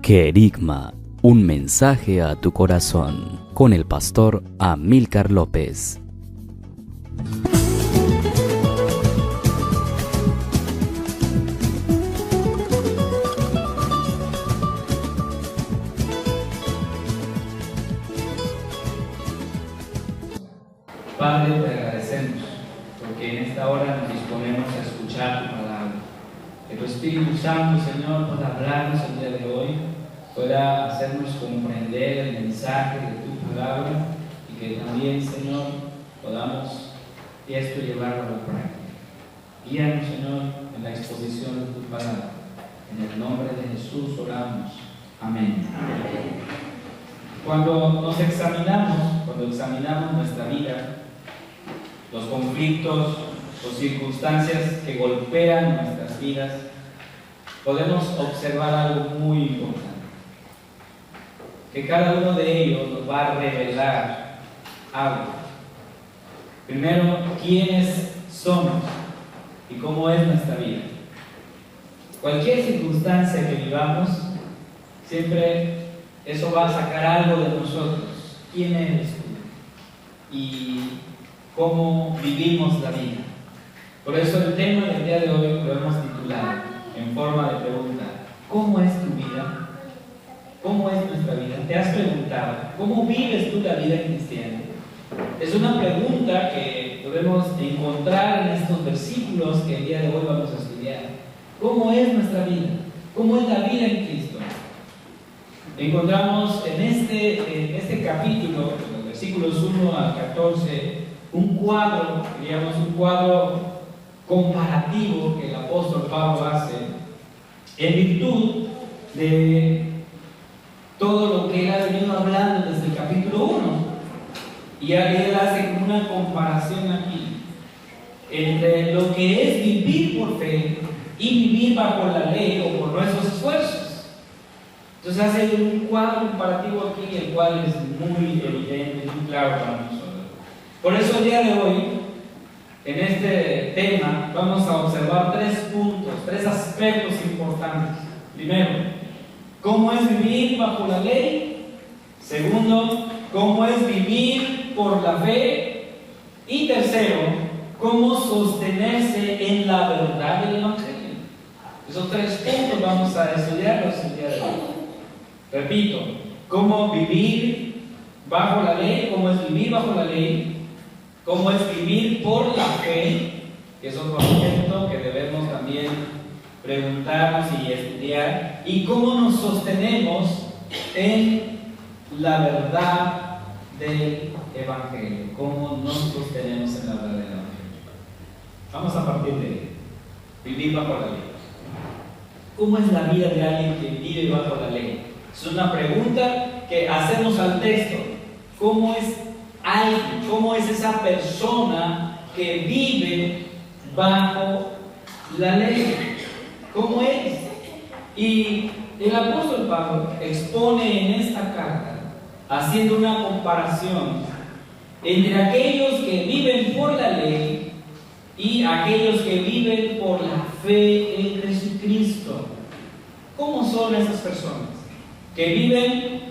Querigma, un mensaje a tu corazón, con el pastor Amílcar López. Padre, te agradecemos porque en esta hora nos disponemos a escuchar tu palabra. Que tu Espíritu Santo, Señor, pueda hablarnos el día de hoy, pueda hacernos comprender el mensaje de tu palabra y que también, Señor, podamos esto llevarlo a la práctica. Guíanos, Señor, en la exposición de tu palabra. En el nombre de Jesús oramos. Amén. Cuando examinamos nuestra vida, los conflictos o circunstancias que golpean nuestras vidas, podemos observar algo muy importante. Que cada uno de ellos nos va a revelar algo. Primero, quiénes somos y cómo es nuestra vida. Cualquier circunstancia que vivamos, siempre eso va a sacar algo de nosotros. ¿Quién eres tú? Y cómo vivimos la vida. Por eso el tema del día de hoy lo hemos titulado en forma de pregunta: ¿cómo es tu vida? ¿Cómo es nuestra vida? ¿Te has preguntado cómo vives tú la vida cristiana? Es una pregunta que podemos encontrar en estos versículos que el día de hoy vamos a estudiar. ¿Cómo es nuestra vida? ¿Cómo es la vida en Cristo? Encontramos en este capítulo, en los versículos 1 al 14, un cuadro comparativo que el apóstol Pablo hace en virtud de todo lo que él ha venido hablando desde el capítulo 1. Y él hace una comparación aquí entre lo que es vivir por fe y vivir bajo la ley o por nuestros esfuerzos. Entonces hace un cuadro comparativo aquí, el cual es muy evidente, muy claro para nosotros. Por eso el día de hoy, en este tema, vamos a observar 3 puntos, 3 aspectos importantes. Primero, ¿cómo es vivir bajo la ley? Segundo, ¿cómo es vivir por la fe? Y tercero, ¿cómo sostenerse en la verdad del Evangelio? Esos 3 puntos vamos a estudiarlos el día de hoy. Repito, ¿cómo vivir bajo la ley? ¿Cómo es vivir bajo la ley? ¿Cómo es vivir por la fe? Que es otro aspecto que debemos también preguntarnos y estudiar. ¿Y cómo nos sostenemos en la verdad del Evangelio? ¿Cómo nos sostenemos en la verdad del Evangelio? Vamos a partir de vivir bajo la ley. ¿Cómo es la vida de alguien que vive bajo la ley? Es una pregunta que hacemos al texto. ¿Cómo es alguien? ¿Cómo es esa persona que vive bajo la ley? ¿Cómo es? Y el apóstol Pablo expone en esta carta, haciendo una comparación entre aquellos que viven por la ley y aquellos que viven por la fe en Jesucristo. ¿Cómo son esas personas que viven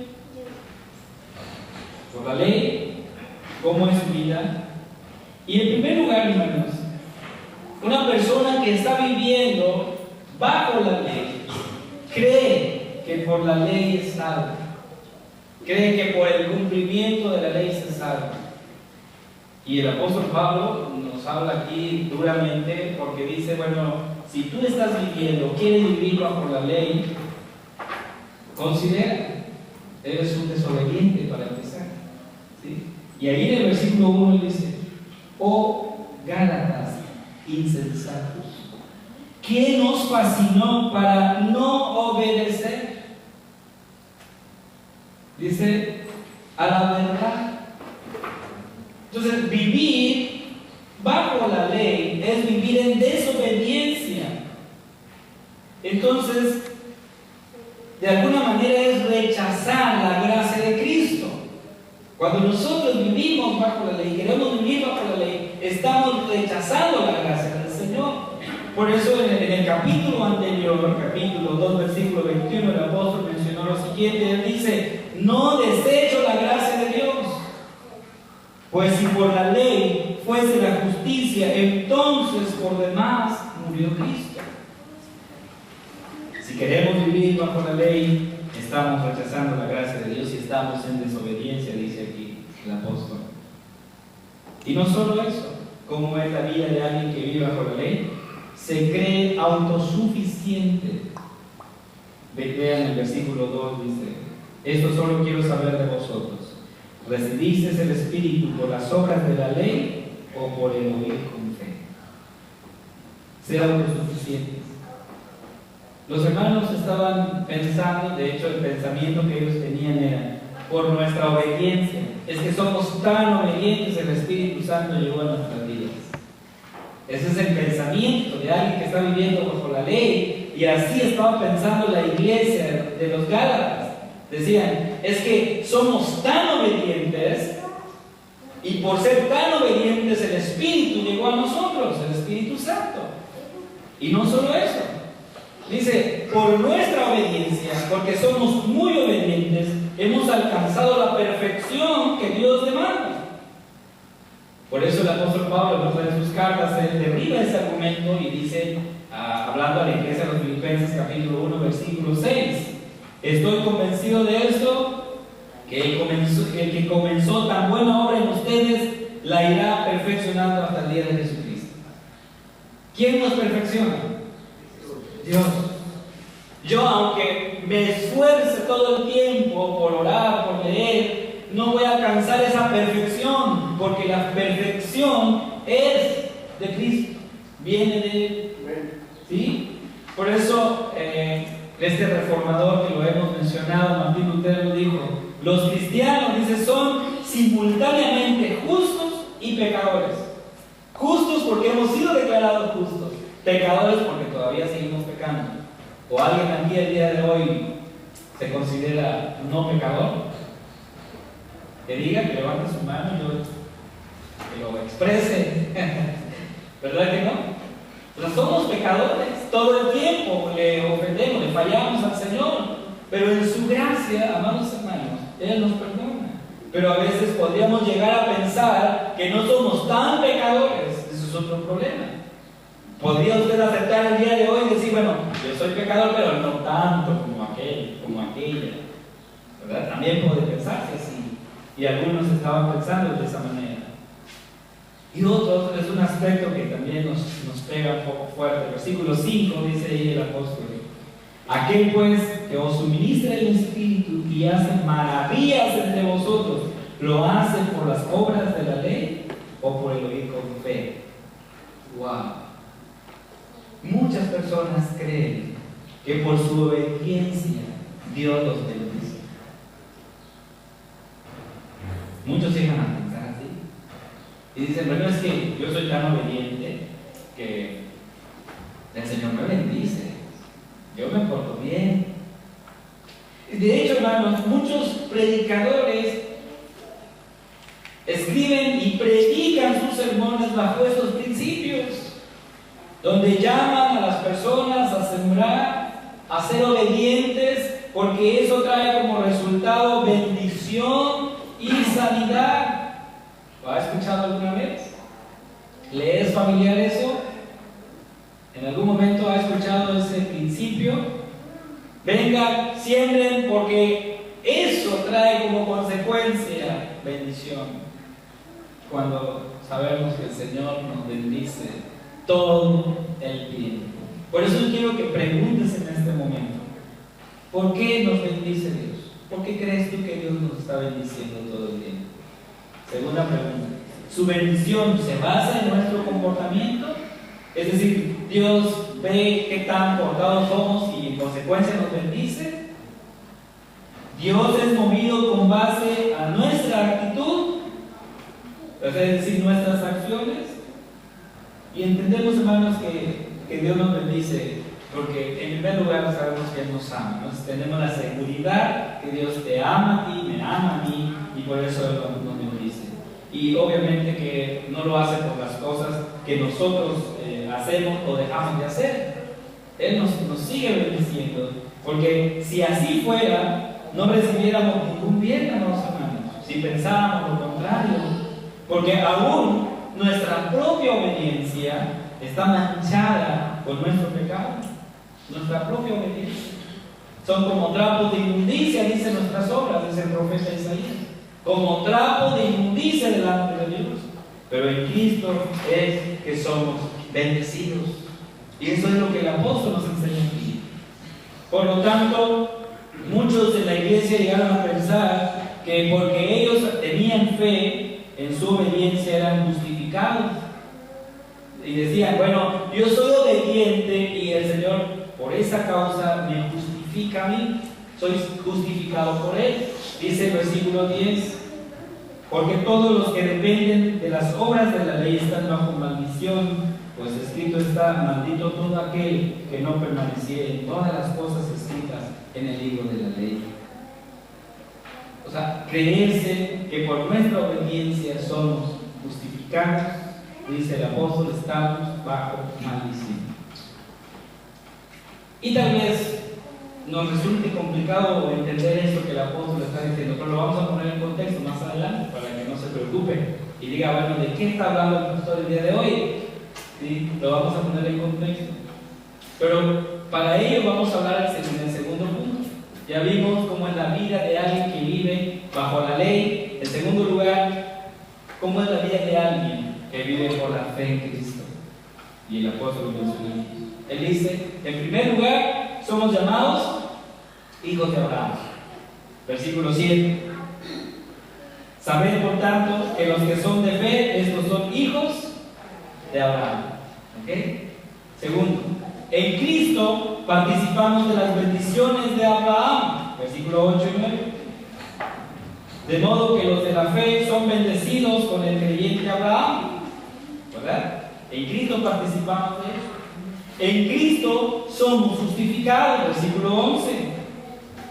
por la ley? ¿Cómo es su vida? Y en primer lugar, hermanos, una persona que está viviendo bajo la ley cree que por la ley es salvo, cree que por el cumplimiento de la ley se salva. Y el apóstol Pablo nos habla aquí duramente porque dice: bueno, si tú estás viviendo, quieres vivir bajo la ley, considera, eres un desobediente para empezar, ¿sí? Y ahí en el versículo 1 él dice: oh Gálatas insensatos, ¿qué nos fascinó para no obedecer? Dice: a la verdad. Entonces, vivir bajo la ley es vivir en desobediencia. Entonces, de alguna manera es rechazar la gracia de Cristo. Cuando nosotros vivimos bajo la ley, queremos vivir bajo la ley, estamos rechazando la gracia del Señor. Por eso en el capítulo anterior, capítulo 2, versículo 21, el apóstol mencionó lo siguiente. Él dice: no desecho la gracia de Dios, pues si por la ley fuese la justicia, entonces por demás murió Cristo. Si queremos vivir bajo la ley, estamos rechazando la gracia de Dios y estamos en desobediencia, dice aquí el apóstol. Y no solo eso, ¿cómo es la vida de alguien que vive bajo la ley? Se cree autosuficiente. Vean el versículo 2, dice: esto solo quiero saber de vosotros. ¿Recibisteis el Espíritu por las obras de la ley o por el oír con fe? Ser autosuficientes. Los hermanos estaban pensando, de hecho el pensamiento que ellos tenían era: por nuestra obediencia, es que somos tan obedientes, el Espíritu Santo llegó a nuestras vidas. Ese es el pensamiento de alguien que está viviendo bajo la ley, y así estaba pensando la iglesia de los Gálatas. Decían: es que somos tan obedientes, y por ser tan obedientes el Espíritu llegó a nosotros, el Espíritu Santo. Y no solo eso, dice: por nuestra obediencia, porque somos muy obedientes, hemos alcanzado la perfección que Dios demanda. Por eso el apóstol Pablo, en sus cartas, él derriba ese argumento y dice, hablando a la iglesia de los Filipenses, capítulo 1, versículo 6: estoy convencido de esto, que el que comenzó tan buena obra en ustedes la irá perfeccionando hasta el día de Jesucristo. ¿Quién nos perfecciona? Dios. Yo, aunque me esfuerce todo el tiempo por orar, por leer, no voy a alcanzar esa perfección, porque la perfección es de Cristo, viene de Él. ¿Sí? Por eso este reformador que lo hemos mencionado, Martín Lutero, dijo: los cristianos, dice, son simultáneamente justos y pecadores. Justos porque hemos sido declarados justos, pecadores porque todavía seguimos pecando. ¿O alguien aquí el día de hoy se considera no pecador? Que diga, que levante su mano y que lo exprese. ¿Verdad que no? Pero somos pecadores, todo el tiempo le ofendemos, le fallamos al Señor, pero en su gracia, amados hermanos, Él nos perdona. Pero a veces podríamos llegar a pensar que no somos tan pecadores. Eso es otro problema. Podría usted aceptar el día de hoy y decir: bueno, yo soy pecador, pero no tanto como aquel, como aquella. ¿Verdad? También puede pensarse así. Y algunos estaban pensando de esa manera. Y otros, es un aspecto que también nos pega un poco fuerte. Versículo 5 dice ahí el apóstol: aquel pues que os suministra el Espíritu y hace maravillas entre vosotros, ¿lo hace por las obras de la ley o por el oír con fe? ¡Wow! Muchas personas creen que por su obediencia Dios los bendice. Muchos llegan a pensar así y dicen: bueno, es que yo soy tan obediente que el Señor me bendice, yo me porto bien. De hecho, hermanos, muchos predicadores escriben y predican sus sermones bajo estos principios, donde llaman a las personas a sembrar, a ser obedientes, porque eso trae como resultado bendición y sanidad. ¿Lo ha escuchado alguna vez? ¿Le es familiar eso? ¿En algún momento ha escuchado ese principio? Vengan, siembren, porque eso trae como consecuencia bendición. Cuando sabemos que el Señor nos bendice todo el tiempo. Por eso quiero que preguntes en este momento: ¿por qué nos bendice Dios? ¿Por qué crees tú que Dios nos está bendiciendo todo el tiempo? Segunda pregunta: ¿su bendición se basa en nuestro comportamiento? Es decir, Dios ve qué tan portados somos y en consecuencia nos bendice. Dios es movido con base a nuestra actitud, es decir, nuestras acciones. Y entendemos, hermanos, que Dios nos bendice porque en primer lugar sabemos que Él nos ama, ¿no? Tenemos la seguridad que Dios te ama a ti, me ama a mí, y por eso Él nos bendice. Y obviamente que no lo hace por las cosas que nosotros hacemos o dejamos de hacer. Él nos sigue bendiciendo, porque si así fuera, no recibiéramos ningún bien, amados hermanos, si pensáramos lo contrario, porque aún nuestra propia obediencia está manchada con nuestro pecado. Nuestra propia obediencia. Son como trapos de inmundicia, dicen nuestras obras, dice el profeta Isaías. Como trapo de inmundicia delante de Dios. Pero en Cristo es que somos bendecidos. Y eso es lo que el apóstol nos enseña aquí. Por lo tanto, muchos de la iglesia llegaron a pensar que porque ellos tenían fe, en su obediencia eran justificados. Y decían, bueno, yo soy obediente y el Señor por esa causa me justifica a mí. Soy justificado por Él. Dice el versículo 10, porque todos los que dependen de las obras de la ley están bajo maldición, pues escrito está, maldito todo aquel que no permaneciera en todas las cosas escritas en el libro de la ley. O sea, creerse que por nuestra obediencia somos justificados, dice el apóstol, estamos bajo maldición. Y tal vez nos resulte complicado entender esto que el apóstol está diciendo, pero lo vamos a poner en contexto más adelante para que no se preocupe y diga, bueno, ¿de qué está hablando el pastor el día de hoy? ¿Sí? Lo vamos a poner en contexto. Pero para ello vamos a hablar en el segundo punto. Ya vimos cómo es la vida de alguien que vive bajo la ley. En segundo lugar, cómo es la vida de alguien que vive por la fe en Cristo. Y el apóstol lo menciona. Él dice, en primer lugar, somos llamados hijos de Abraham. Versículo 7. Sabed por tanto que los que son de fe, estos son hijos de Abraham. ¿Ok? Segundo, en Cristo participamos de las bendiciones de Abraham. Versículo 8 y 9. De modo que los de la fe son bendecidos con el creyente Abraham. ¿Verdad? En Cristo participamos de eso. En Cristo somos justificados, versículo 11.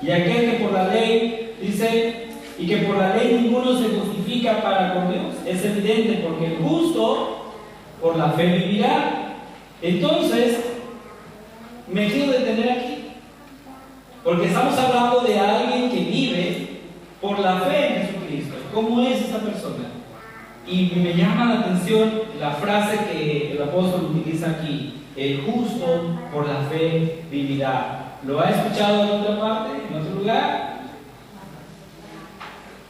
Y aquel que por la ley, dice, y que por la ley ninguno se justifica para con Dios. Es evidente, porque el justo por la fe vivirá. Entonces, me quiero detener aquí, porque estamos hablando de alguien que vive por la fe en Jesucristo. ¿Cómo es esa persona? Y me llama la atención la frase que el apóstol utiliza aquí. El justo por la fe vivirá. ¿Lo ha escuchado en otra parte, en otro lugar?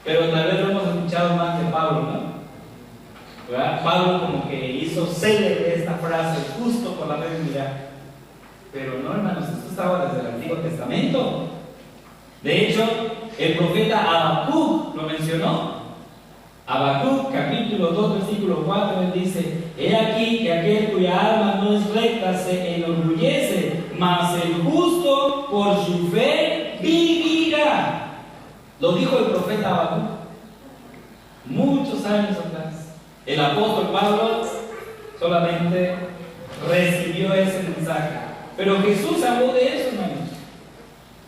Pero tal vez lo hemos escuchado más de Pablo, ¿no? ¿Verdad? Pablo como que hizo célebre esta frase, justo por la fe vivirá. Pero no, hermanos, esto estaba desde el Antiguo Testamento. De hecho, el profeta Habacuc lo mencionó. Habacuc, capítulo 2, versículo 4, él dice: he aquí que aquel cuya alma no es recta se enorgullece, mas el justo por su fe vivirá. Lo dijo el profeta Habacuc muchos años atrás. El apóstol Pablo solamente recibió ese mensaje, pero Jesús habló de eso, hermanos.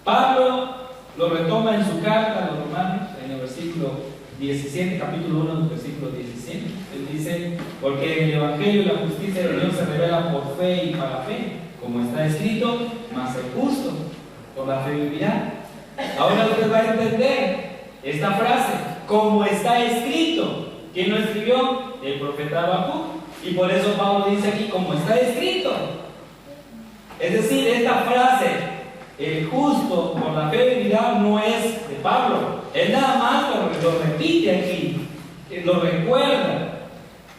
Pablo lo retoma en su carta a los romanos, en el versículo 17, capítulo 1, versículo 17. Él dice: porque en el Evangelio la justicia de Dios se revela por fe y para fe, como está escrito, mas el justo por la fe vivirá. Ahora usted va a entender esta frase, como está escrito. ¿Quién lo escribió? El profeta Habacuc. Y por eso Pablo dice aquí, como está escrito. Es decir, esta frase, el justo por la fe vivirá, no es de Pablo. Él nada más lo repite aquí, lo recuerda.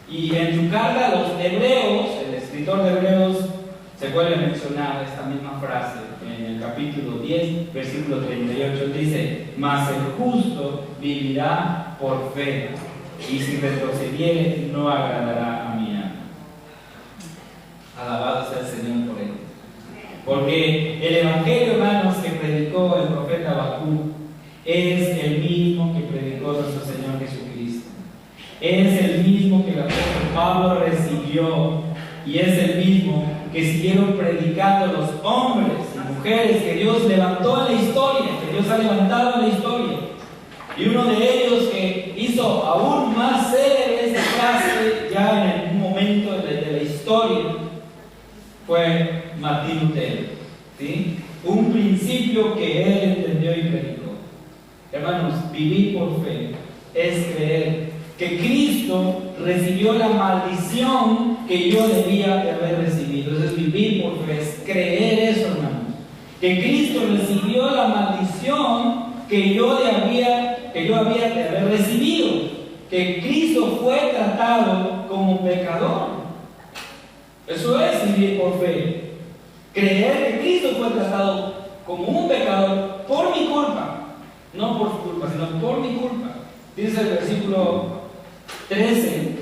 Y en su carta a los hebreos, el escritor de Hebreos se vuelve a mencionar esta misma frase. En el capítulo 10, versículo 38, dice: mas el justo vivirá por fe, y si retrocediere no agradará a mi alma. Alabado sea el Señor por él. Porque el Evangelio, hermanos, que predicó el profeta Habacuc es el mismo que predicó nuestro Señor Jesucristo. Es el mismo que el apóstol Pablo recibió, y es el mismo que siguieron predicando los hombres y mujeres que Dios levantó en la historia, que Dios ha levantado en la historia. Y uno de ellos que hizo aún más célebre esta frase ya en algún momento de la historia fue Martín Lutero, ¿sí? Un principio que él entendió y predicó. Hermanos, vivir por fe es creer que Cristo recibió la maldición que yo debía de haber recibido. Eso es vivir por fe, es creer eso, hermanos. Que Cristo recibió la maldición que yo había de haber recibido. Que Cristo fue tratado como pecador. Eso es vivir por fe. Creer que Cristo fue tratado como un pecador por mi culpa. No por su culpa, sino por mi culpa. Dice el versículo 13: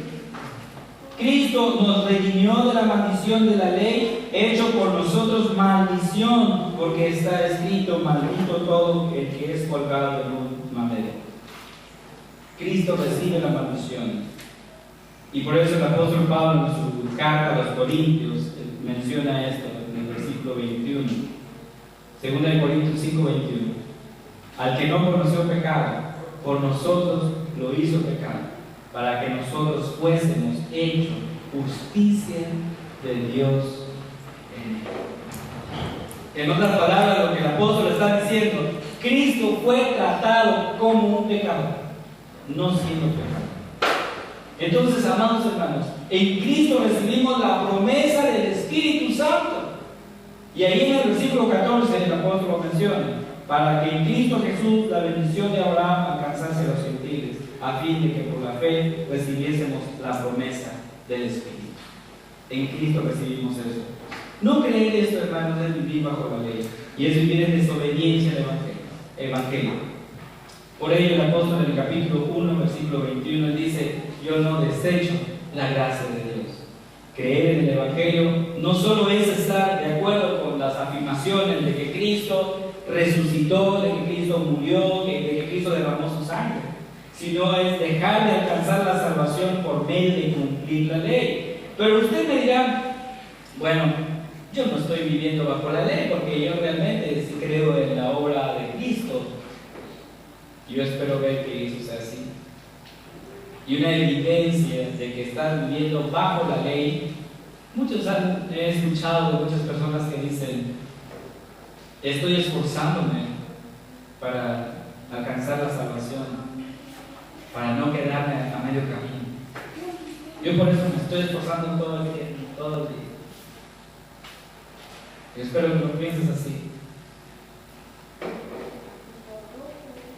Cristo nos redimió de la maldición de la ley, hecho por nosotros maldición, porque está escrito: maldito todo el que es colgado en un madero. Cristo recibe la maldición. Y por eso el apóstol Pablo en su carta a los Corintios menciona esto en el versículo 21. 2 Corintios 5:21. Al que no conoció pecado, por nosotros lo hizo pecado, para que nosotros fuésemos hechos justicia de Dios en él. En otras palabras, lo que el apóstol está diciendo: Cristo fue tratado como un pecador, no siendo pecador. Entonces, amados hermanos, en Cristo recibimos la promesa del Espíritu Santo. Y ahí en el versículo 14 el apóstol lo menciona: para que en Cristo Jesús la bendición de Abraham alcanzase a los gentiles, a fin de que por la fe recibiésemos la promesa del Espíritu. En Cristo recibimos eso. No creer esto, hermanos, es vivir bajo la ley, y es vivir en desobediencia al Evangelio. Por ello el apóstol en el capítulo 1, versículo 21, dice: yo no desecho la gracia de Dios. Creer en el Evangelio no solo es estar de acuerdo con las afirmaciones de que Cristo resucitó, de que Cristo murió, de que Cristo derramó su sangre, sino es dejar de alcanzar la salvación por medio de cumplir la ley. Pero usted me dirá: bueno, yo no estoy viviendo bajo la ley porque yo realmente sí creo en la obra de Cristo. Yo espero ver que eso sea así. Y una evidencia de que estás viviendo bajo la ley, he escuchado de muchas personas que dicen: estoy esforzándome para alcanzar la salvación, para no quedarme a medio camino. Yo por eso me estoy esforzando todo el día. Y espero que lo pienses así.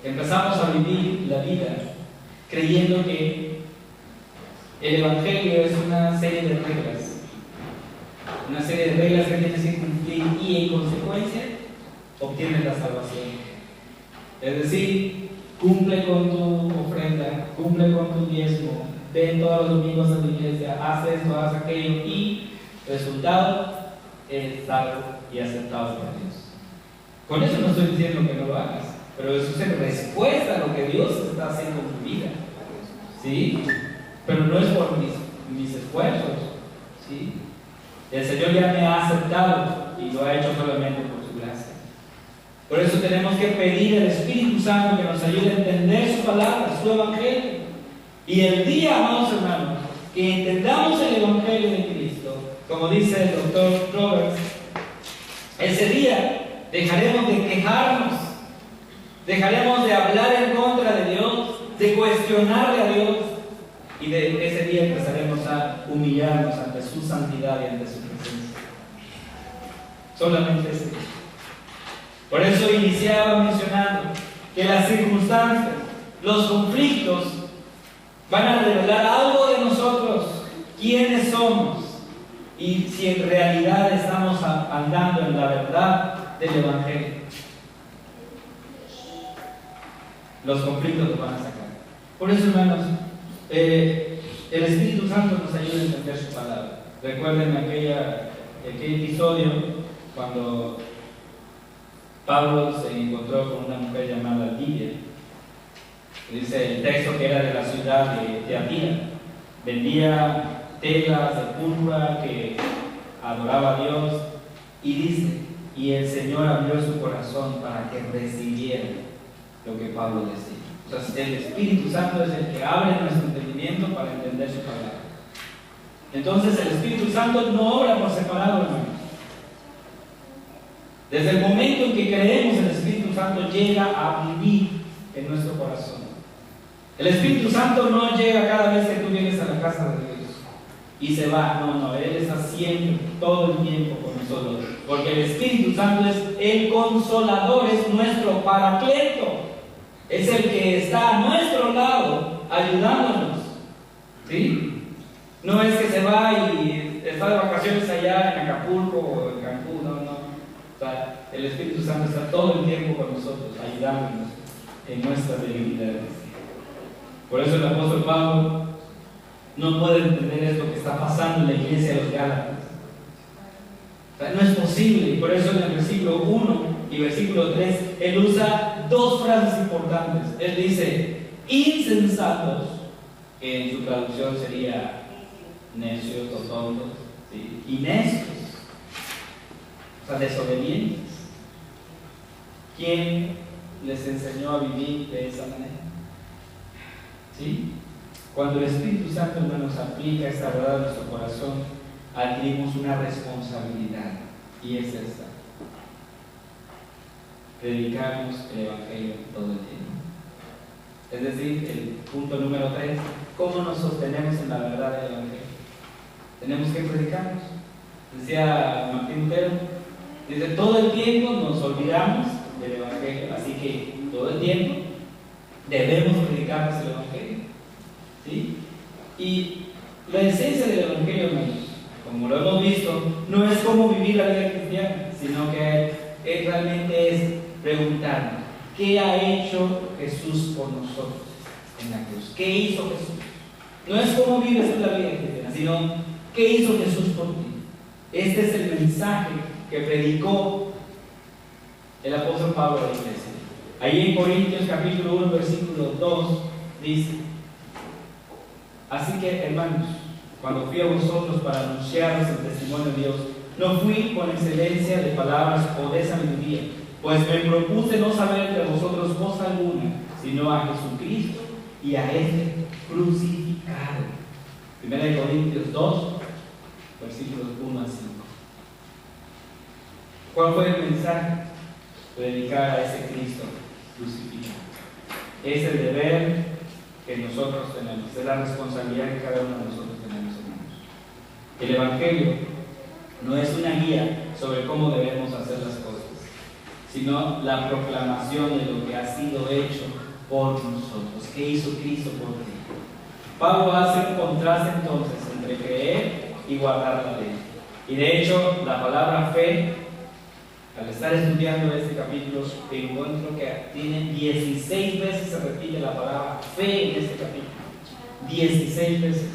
Empezamos a vivir la vida creyendo que el Evangelio es una serie de reglas. Una serie de reglas que tienes que cumplir y en consecuencia obtienes la salvación. Es decir, cumple con tu ofrenda, cumple con tu diezmo, ven todos los domingos a la iglesia, haz esto, haz aquello, y resultado es salvo y aceptado por Dios. Con eso no estoy diciendo que no lo hagas, pero eso es respuesta a lo que Dios está haciendo en tu vida, ¿sí? Pero no es por mis esfuerzos, ¿sí? El Señor ya me ha aceptado y lo ha hecho solamente por su gracia. Por eso tenemos que pedir al Espíritu Santo que nos ayude a entender su palabra, su Evangelio. Y el día, amados hermanos, que entendamos el Evangelio de Cristo, como dice el doctor Roberts, ese día dejaremos de quejarnos, dejaremos de hablar en contra de Dios, de cuestionarle a Dios, y de ese día empezaremos a humillarnos ante su santidad y ante su presencia. Solamente ese día. Por eso iniciaba mencionando que las circunstancias, los conflictos van a revelar algo de nosotros, quiénes somos y si en realidad estamos andando en la verdad del Evangelio. Los conflictos nos van a sacar. Por eso, hermanos, el Espíritu Santo nos ayuda a entender su palabra. Recuerden aquel episodio cuando Pablo se encontró con una mujer llamada Lidia. Dice el texto que era de la ciudad de Tiatira. Vendía telas de púrpura, que adoraba a Dios, y dice: y el Señor abrió su corazón para que recibiera lo que Pablo decía. O sea, el Espíritu Santo es el que abre nuestro entendimiento para entender su palabra. Entonces el Espíritu Santo no obra por separado, hermanos. Desde el momento en que creemos, el Espíritu Santo llega a vivir en nuestro corazón. El Espíritu Santo no llega cada vez que tú vienes a la casa de Dios y se va. No, Él está siempre, todo el tiempo con nosotros. Porque el Espíritu Santo es el consolador, es nuestro paracleto. Es el que está a nuestro lado, ayudándonos. ¿Sí? No es que se va y está de vacaciones allá en Acapulco o en Cancún, no. O sea, el Espíritu Santo está todo el tiempo con nosotros, ayudándonos en nuestras debilidades. Por eso el apóstol Pablo no puede entender esto que está pasando en la iglesia de los Gálatas. O sea, no es posible, y por eso en el versículo 1 y versículo 3 él usa dos frases importantes. Él dice, insensatos, que en su traducción sería necios o tontos, ¿sí? Y necios, o sea, desobedientes. ¿Quién les enseñó a vivir de esa manera? ¿Sí? Cuando el Espíritu Santo, hermanos, aplica esta verdad a nuestro corazón, adquirimos una responsabilidad, y es esta: predicamos el Evangelio todo el tiempo. Es decir, el punto número 3, ¿cómo nos sostenemos en la verdad del Evangelio? Tenemos que predicarnos. Decía Martín Lutero, dice, todo el tiempo nos olvidamos del Evangelio, así que todo el tiempo debemos predicarnos el Evangelio. ¿Sí? Y la esencia del Evangelio, hermanos, como lo hemos visto, no es cómo vivir la vida cristiana, sino que realmente es preguntarnos, ¿qué ha hecho Jesús por nosotros en la cruz? ¿Qué hizo Jesús? No es cómo vives la vida cristiana, sino ¿qué hizo Jesús por ti? Este es el mensaje que predicó el apóstol Pablo a la iglesia. Ahí en Corintios capítulo 1, versículo 2 dice, así que, hermanos, cuando fui a vosotros para anunciaros el testimonio de Dios, no fui con excelencia de palabras o de sabiduría, pues me propuse no saber de vosotros cosa alguna, sino a Jesucristo y a este crucificado. 1 Corintios 2, versículos 1 a 5. ¿Cuál fue el mensaje? Predicar a ese Cristo crucificado. Es el deber que nosotros tenemos, es la responsabilidad que cada uno de nosotros tenemos, hermanos. El Evangelio no es una guía sobre cómo debemos hacer las cosas, sino la proclamación de lo que ha sido hecho por nosotros. ¿Qué hizo Cristo por ti? Pablo hace un contraste entonces entre creer y guardar la ley. Y de hecho, la palabra fe, al estar estudiando este capítulo, te encuentro que tiene 16 veces se repite la palabra fe en este capítulo. 16 veces.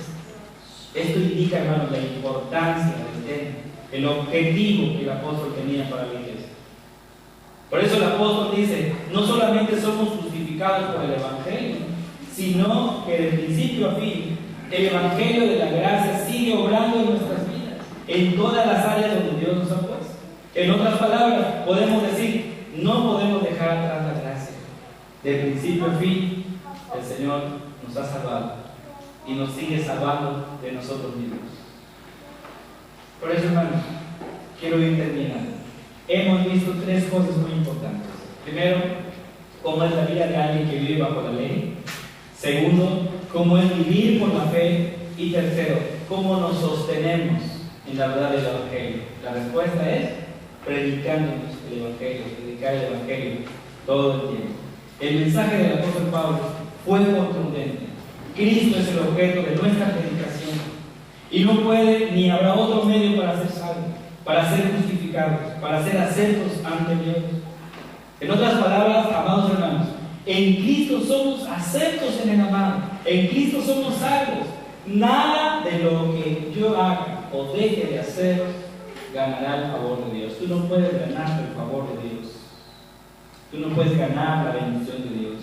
Esto indica, hermanos, la importancia del tema, el objetivo que el apóstol tenía para la iglesia. Por eso el apóstol dice, no solamente somos justificados por el Evangelio, sino que de principio a fin, el Evangelio de la gracia sigue obrando en nuestras vidas, en todas las áreas donde Dios nos ha puesto. En otras palabras, podemos decir, no podemos dejar atrás la gracia. De principio a fin, el Señor nos ha salvado y nos sigue salvando de nosotros mismos. Por eso, hermanos, quiero ir terminando. Hemos visto tres cosas muy importantes. Primero, cómo es la vida de alguien que vive bajo la ley. Segundo, cómo es vivir por la fe. Y tercero, cómo nos sostenemos en la verdad del Evangelio. La respuesta es predicándonos el Evangelio, predicar el Evangelio todo el tiempo. El mensaje del apóstol Pablo fue contundente. Cristo es el objeto de nuestra predicación y no puede ni habrá otro medio para ser salvos, para ser justificados, para ser aceptos ante Dios. En otras palabras, amados hermanos, en Cristo somos aceptos en el amado, en Cristo somos salvos. Nada de lo que yo haga o deje de hacer ganará el favor de Dios. Tú no puedes ganar el favor de Dios. Tú no puedes ganar la bendición de Dios.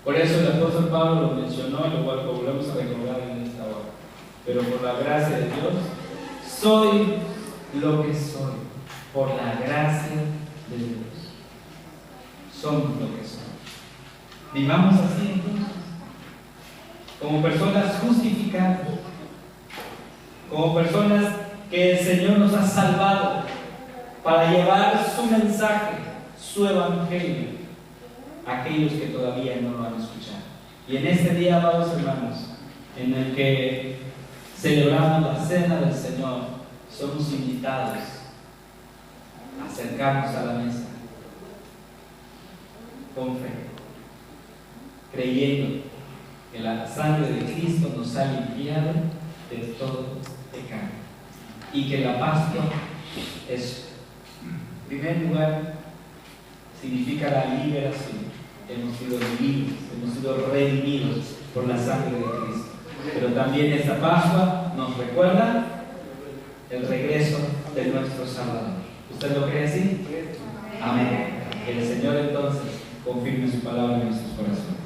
Por eso el apóstol Pablo lo mencionó y lo volvemos a recordar en esta hora. Pero por la gracia de Dios, soy lo que soy. Por la gracia de Dios. Somos lo que somos. Vivamos así entonces. Como personas justificadas. Como personas que el Señor nos ha salvado. para llevar su mensaje, su evangelio, a aquellos que todavía no lo han escuchado. Y en este día, amados hermanos, en el que celebramos la cena del Señor, somos invitados a acercarnos a la mesa con fe, creyendo que la sangre de Cristo nos ha limpiado de todo pecado y que la Pascua es, en primer lugar, significa la liberación. Hemos sido vividos, hemos sido redimidos por la sangre de Cristo. Pero también esta Pascua nos recuerda el regreso de nuestro Salvador. ¿Usted lo cree así? Amén. Que el Señor entonces confirme su palabra en nuestros corazones.